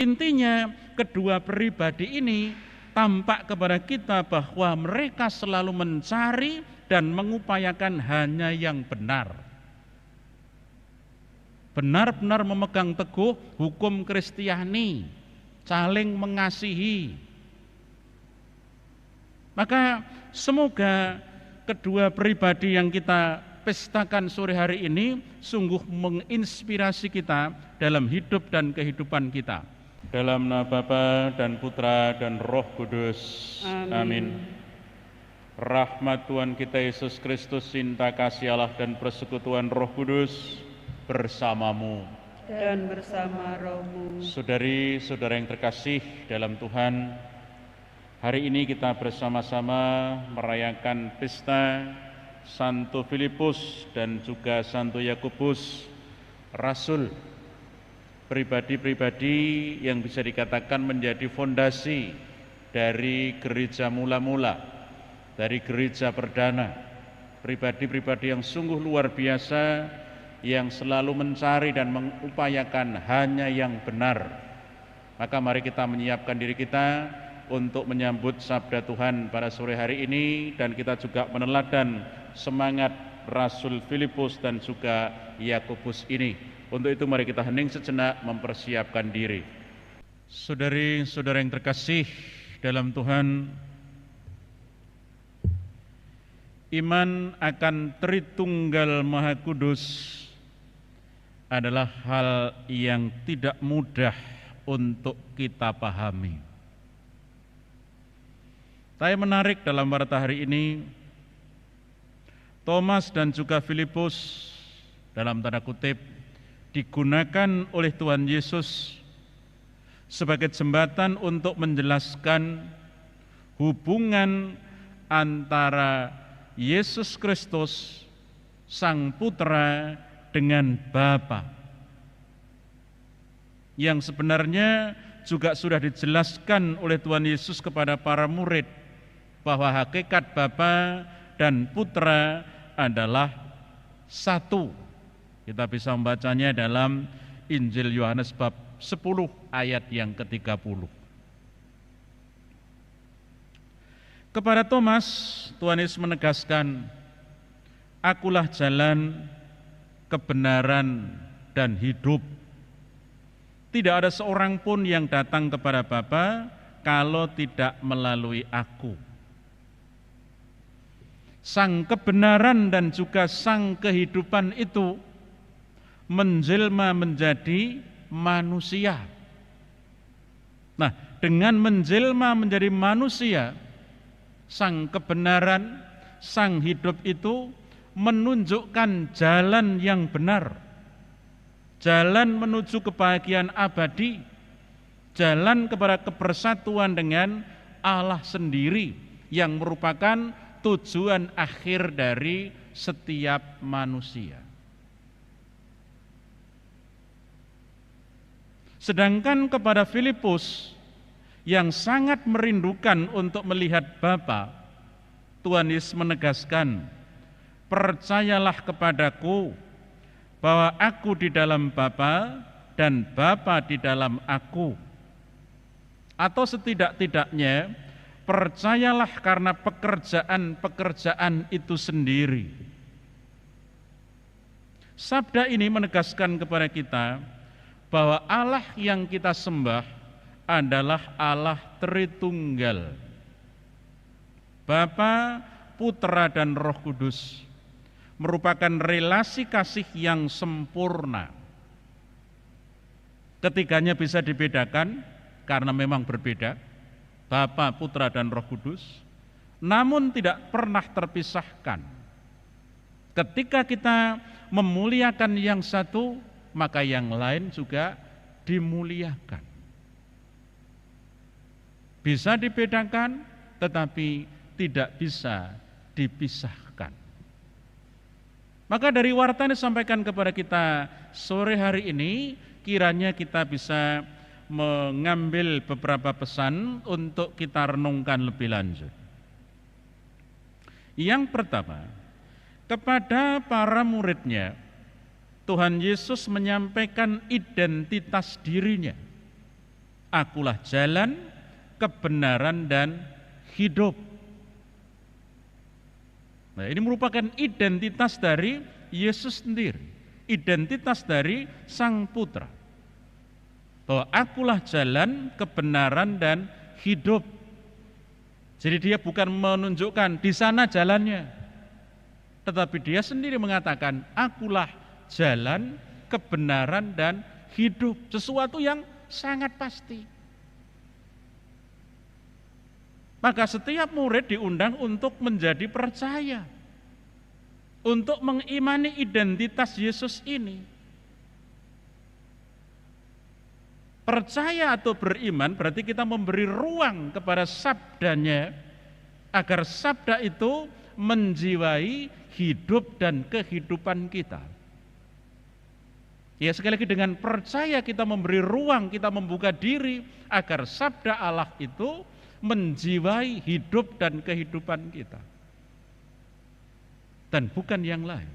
Intinya kedua pribadi ini tampak kepada kita bahwa mereka selalu mencari dan mengupayakan hanya yang benar. Benar-benar memegang teguh hukum Kristiani, saling mengasihi. Maka semoga kedua pribadi yang kita pestakan sore hari ini sungguh menginspirasi kita dalam hidup dan kehidupan kita. Dalam nama Bapa dan Putra dan Roh Kudus. Amin. Rahmat Tuhan kita Yesus Kristus, cinta kasih Allah dan persekutuan Roh Kudus bersamamu dan bersama rohmu. Saudari-saudara yang terkasih dalam Tuhan, hari ini kita bersama-sama merayakan pesta Santo Filipus dan juga Santo Yakobus, Rasul, pribadi-pribadi yang bisa dikatakan menjadi fondasi dari gereja mula-mula, dari gereja perdana, pribadi-pribadi yang sungguh luar biasa, yang selalu mencari dan mengupayakan hanya yang benar. Maka mari kita menyiapkan diri kita untuk menyambut sabda Tuhan pada sore hari ini, dan kita juga meneladan semangat Rasul Filipus dan juga Yakobus ini. Untuk itu mari kita hening sejenak mempersiapkan diri. Saudari-saudara yang terkasih dalam Tuhan, iman akan Tritunggal Maha Kudus adalah hal yang tidak mudah untuk kita pahami. Tapi menarik dalam warta hari ini, Thomas dan juga Filipus dalam tanda kutip digunakan oleh Tuhan Yesus sebagai jembatan untuk menjelaskan hubungan antara Yesus Kristus, Sang Putra, dengan Bapa, yang sebenarnya juga sudah dijelaskan oleh Tuhan Yesus kepada para murid bahwa hakikat Bapa dan Putra adalah satu. Kita bisa membacanya dalam Injil Yohanes bab 10 ayat yang ke-30. Kepada Thomas, Tuhan Yesus menegaskan, "Akulah jalan, kebenaran, dan hidup. Tidak ada seorang pun yang datang kepada Bapa kalau tidak melalui Aku." Sang kebenaran dan juga sang kehidupan itu menjelma menjadi manusia. Nah, dengan menjelma menjadi manusia, sang kebenaran, sang hidup itu menunjukkan jalan yang benar, jalan menuju kebahagiaan abadi, jalan kepada kebersatuan dengan Allah sendiri yang merupakan tujuan akhir dari setiap manusia. Sedangkan kepada Filipus yang sangat merindukan untuk melihat Bapa, Tuhan Yesus menegaskan, "Percayalah kepadaku bahwa Aku di dalam Bapa dan Bapa di dalam Aku." Atau setidak-tidaknya, percayalah karena pekerjaan-pekerjaan itu sendiri. Sabda ini menegaskan kepada kita bahwa Allah yang kita sembah adalah Allah Tritunggal, Bapa, Putra, dan Roh Kudus, merupakan relasi kasih yang sempurna. Ketiganya bisa dibedakan karena memang berbeda, Bapa, Putra, dan Roh Kudus, namun tidak pernah terpisahkan. Ketika kita memuliakan yang satu, maka yang lain juga dimuliakan. Bisa dibedakan, tetapi tidak bisa dipisahkan. Maka dari warta yang disampaikan kepada kita sore hari ini, kiranya kita bisa mengambil beberapa pesan untuk kita renungkan lebih lanjut. Yang pertama, kepada para muridnya, Tuhan Yesus menyampaikan identitas dirinya. Akulah jalan, kebenaran, dan hidup. Nah, ini merupakan identitas dari Yesus sendiri, identitas dari Sang Putra. Bahwa akulah jalan, kebenaran, dan hidup. Jadi dia bukan menunjukkan di sana jalannya, tetapi dia sendiri mengatakan, akulah jalan, kebenaran, dan hidup. Sesuatu yang sangat pasti. Maka setiap murid diundang untuk menjadi percaya, untuk mengimani identitas Yesus ini. Percaya atau beriman berarti kita memberi ruang kepada sabdanya, agar sabda itu menjiwai hidup dan kehidupan kita. Ya, sekali lagi, dengan percaya kita memberi ruang, kita membuka diri agar sabda Allah itu menjiwai hidup dan kehidupan kita, dan bukan yang lain.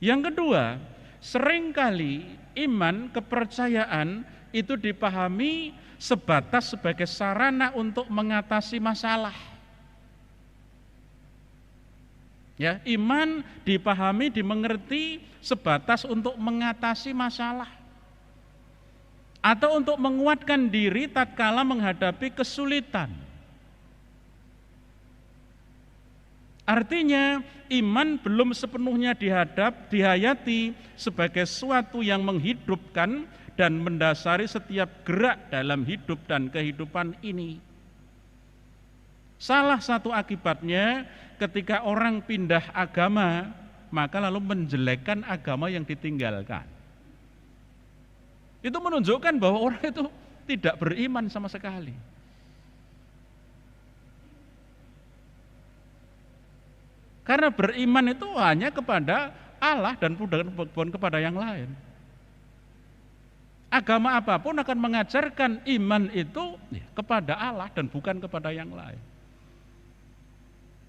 Yang kedua, seringkali iman, kepercayaan itu dipahami sebatas sebagai sarana untuk mengatasi masalah. Ya, iman dipahami, dimengerti sebatas untuk mengatasi masalah atau untuk menguatkan diri tatkala menghadapi kesulitan. Artinya, iman belum sepenuhnya dihayati sebagai suatu yang menghidupkan dan mendasari setiap gerak dalam hidup dan kehidupan ini. Salah satu akibatnya ketika orang pindah agama, maka lalu menjelekkan agama yang ditinggalkan. Itu menunjukkan bahwa orang itu tidak beriman sama sekali. Karena beriman itu hanya kepada Allah dan bukan kepada yang lain. Agama apapun akan mengajarkan iman itu kepada Allah dan bukan kepada yang lain.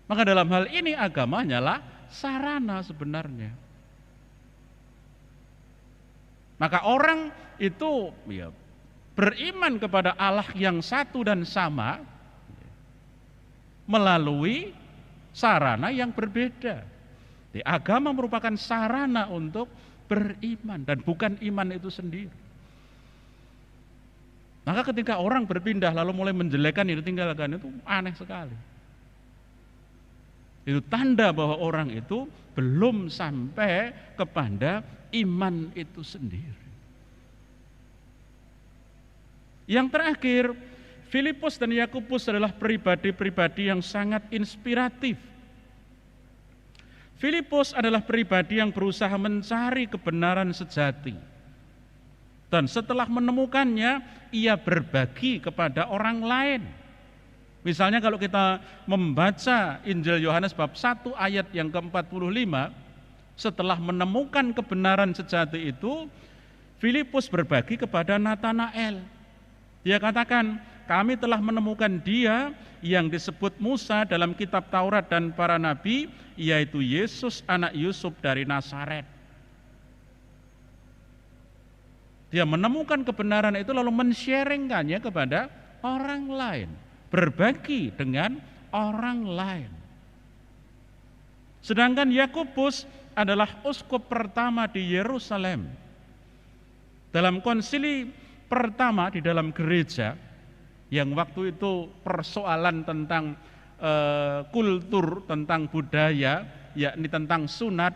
Maka dalam hal ini agama hanyalah sarana sebenarnya. Maka orang itu beriman kepada Allah yang satu dan sama melalui sarana yang berbeda. Agama merupakan sarana untuk beriman dan bukan iman itu sendiri. Maka ketika orang berpindah lalu mulai menjelekkan itu, tinggalkan, itu aneh sekali. Itu tanda bahwa orang itu belum sampai kepada iman itu sendiri. Yang terakhir, Filipus dan Yakobus adalah pribadi-pribadi yang sangat inspiratif. Filipus adalah pribadi yang berusaha mencari kebenaran sejati. Dan setelah menemukannya, ia berbagi kepada orang lain. Misalnya kalau kita membaca Injil Yohanes bab 1 ayat yang ke-45, setelah menemukan kebenaran sejati itu, Filipus berbagi kepada Natanael. Dia katakan, kami telah menemukan dia yang disebut Musa dalam kitab Taurat dan para nabi, yaitu Yesus anak Yusuf dari Nazaret. Dia menemukan kebenaran itu lalu men-sharingkannya kepada orang lain, berbagi dengan orang lain. Sedangkan Yakobus adalah uskup pertama di Yerusalem. Dalam konsili pertama di dalam gereja, yang waktu itu persoalan tentang kultur, tentang budaya, yakni tentang sunat,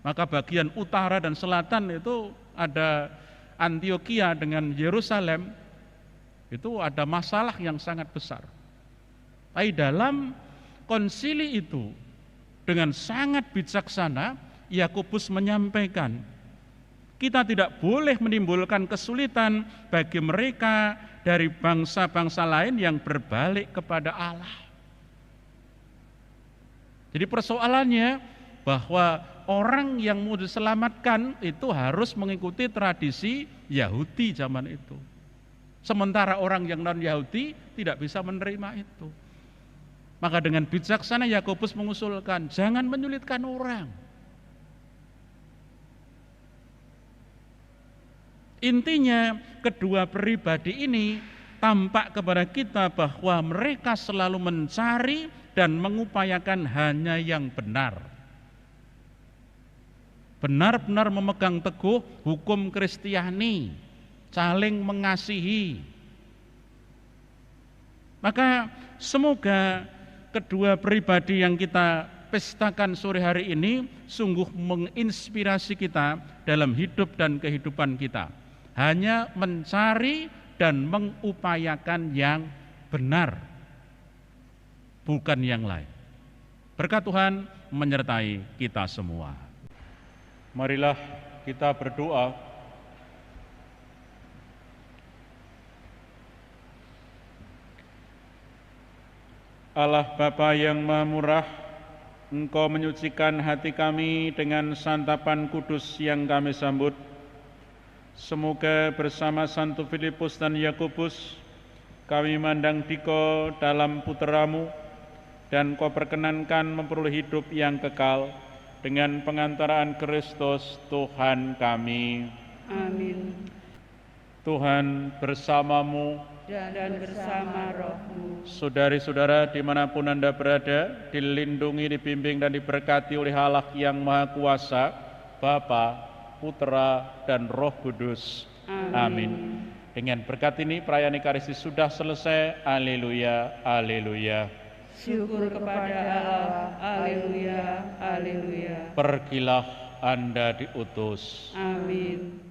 maka bagian utara dan selatan itu ada Antioquia dengan Yerusalem, itu ada masalah yang sangat besar. Tapi dalam konsili itu dengan sangat bijaksana Yakobus menyampaikan, kita tidak boleh menimbulkan kesulitan bagi mereka dari bangsa-bangsa lain yang berbalik kepada Allah. Jadi persoalannya bahwa orang yang mau diselamatkan itu harus mengikuti tradisi Yahudi zaman itu. Sementara orang yang non-Yahudi tidak bisa menerima itu. Maka dengan bijaksana Yakobus mengusulkan, jangan menyulitkan orang. Intinya kedua pribadi ini tampak kepada kita bahwa mereka selalu mencari dan mengupayakan hanya yang benar. Benar-benar memegang teguh hukum Kristiani, saling mengasihi. Maka semoga kedua pribadi yang kita pestakan sore hari ini sungguh menginspirasi kita dalam hidup dan kehidupan kita. Hanya mencari dan mengupayakan yang benar, bukan yang lain. Berkat Tuhan menyertai kita semua. Marilah kita berdoa. Allah Bapa yang Maha Murah, Engkau menyucikan hati kami dengan santapan kudus yang kami sambut. Semoga bersama Santo Filipus dan Yakobus kami mandang Diko dalam puteramu, dan Kau perkenankan memperoleh hidup yang kekal dengan pengantaraan Kristus Tuhan kami. Amin. Tuhan bersamamu Dan bersama rohmu. Saudari-saudara dimanapun Anda berada, dilindungi, dibimbing, dan diberkati oleh Allah yang Maha Kuasa, Bapa, Putra, dan Roh Kudus. Amin. Dengan berkat ini perayaan Ekaristi sudah selesai. Haleluya, haleluya. Syukur kepada Allah. Haleluya, haleluya. Pergilah Anda diutus. Amin.